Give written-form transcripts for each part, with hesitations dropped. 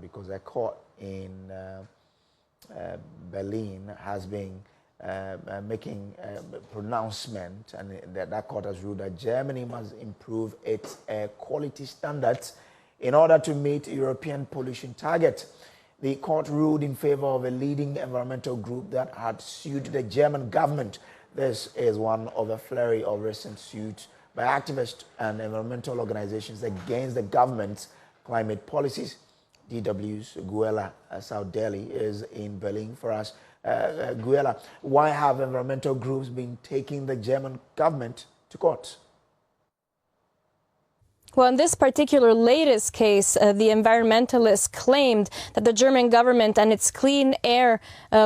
because a court in Berlin has been making a pronouncement, and that court has ruled that Germany must improve its air quality standards in order to meet European pollution targets. The court ruled in favor of a leading environmental group that had sued the German government. This is one of a flurry of recent suits by activists and environmental organizations against the government's climate policies. DW's Giulia Saudelli is in Berlin for us. Giulia, why have environmental groups been taking the German government to court? Well, in this particular latest case, the environmentalists claimed that the German government and its clean air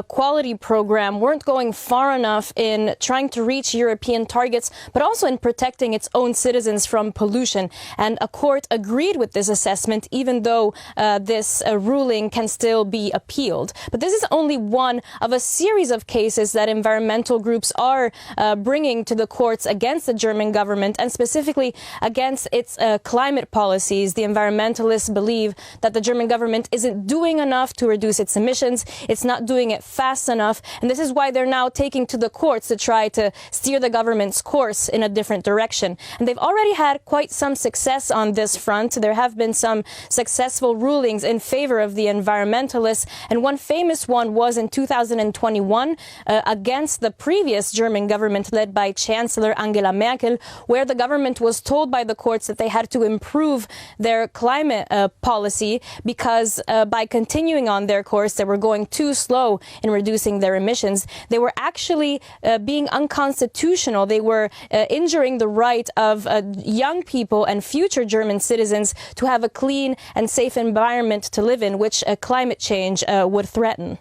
quality program weren't going far enough in trying to reach European targets, but also in protecting its own citizens from pollution. And a court agreed with this assessment, even though this ruling can still be appealed. But this is only one of a series of cases that environmental groups are bringing to the courts against the German government, and specifically against its climate policies. The environmentalists believe that the German government isn't doing enough to reduce its emissions. It's not doing it fast enough. And this is why they're now taking to the courts to try to steer the government's course in a different direction. And they've already had quite some success on this front. There have been some successful rulings in favor of the environmentalists. And one famous one was in 2021 against the previous German government led by Chancellor Angela Merkel, where the government was told by the courts that they had to improve their climate policy because by continuing on their course, they were going too slow in reducing their emissions. They were actually being unconstitutional. They were injuring the right of young people and future German citizens to have a clean and safe environment to live in, which climate change would threaten.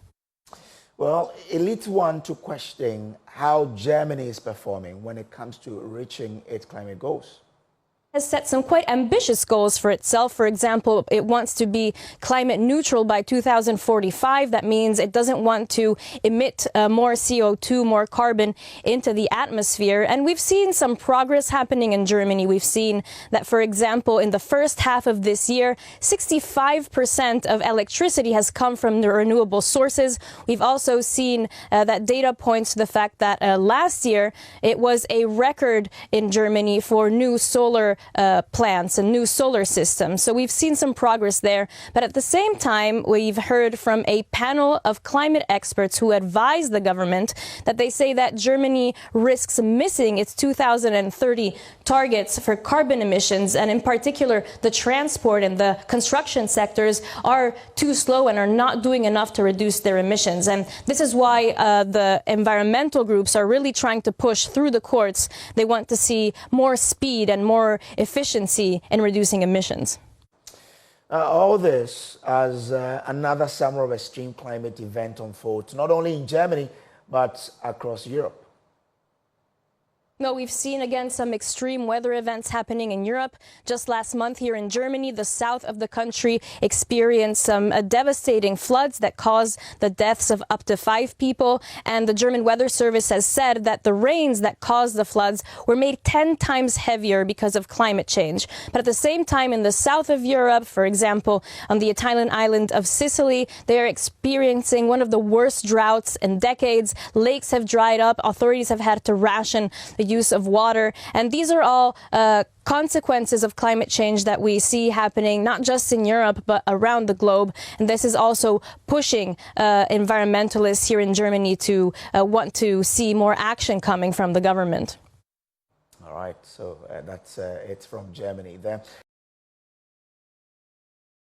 Well, it leads one to question how Germany is performing when it comes to reaching its climate goals. Has set some quite ambitious goals for itself. For example, it wants to be climate neutral by 2045. That means it doesn't want to emit more CO2, more carbon into the atmosphere. And we've seen some progress happening in Germany. We've seen that, for example, in the first half of this year, 65% of electricity has come from the renewable sources. We've also seen that data points to the fact that last year it was a record in Germany for new solar plants and new solar systems. So we've seen some progress there. But at the same time, we've heard from a panel of climate experts who advise the government that they say that Germany risks missing its 2030 targets for carbon emissions. And in particular, the transport and the construction sectors are too slow and are not doing enough to reduce their emissions. And this is why the environmental groups are really trying to push through the courts. They want to see more speed and more efficiency in reducing emissions. All this as another summer of extreme climate event unfolds, not only in Germany, but across Europe. No, we've seen again some extreme weather events happening in Europe. Just last month here in Germany, the south of the country experienced some devastating floods that caused the deaths of up to 5 people. And the German Weather Service has said that the rains that caused the floods were made 10 times heavier because of climate change. But at the same time, in the south of Europe, for example, on the Italian island of Sicily, they are experiencing one of the worst droughts in decades. Lakes have dried up. Authorities have had to ration the use of water. And these are all consequences of climate change that we see happening not just in Europe, but around the globe. And this is also pushing environmentalists here in Germany to want to see more action coming from the government. All right, so that's it from Germany there.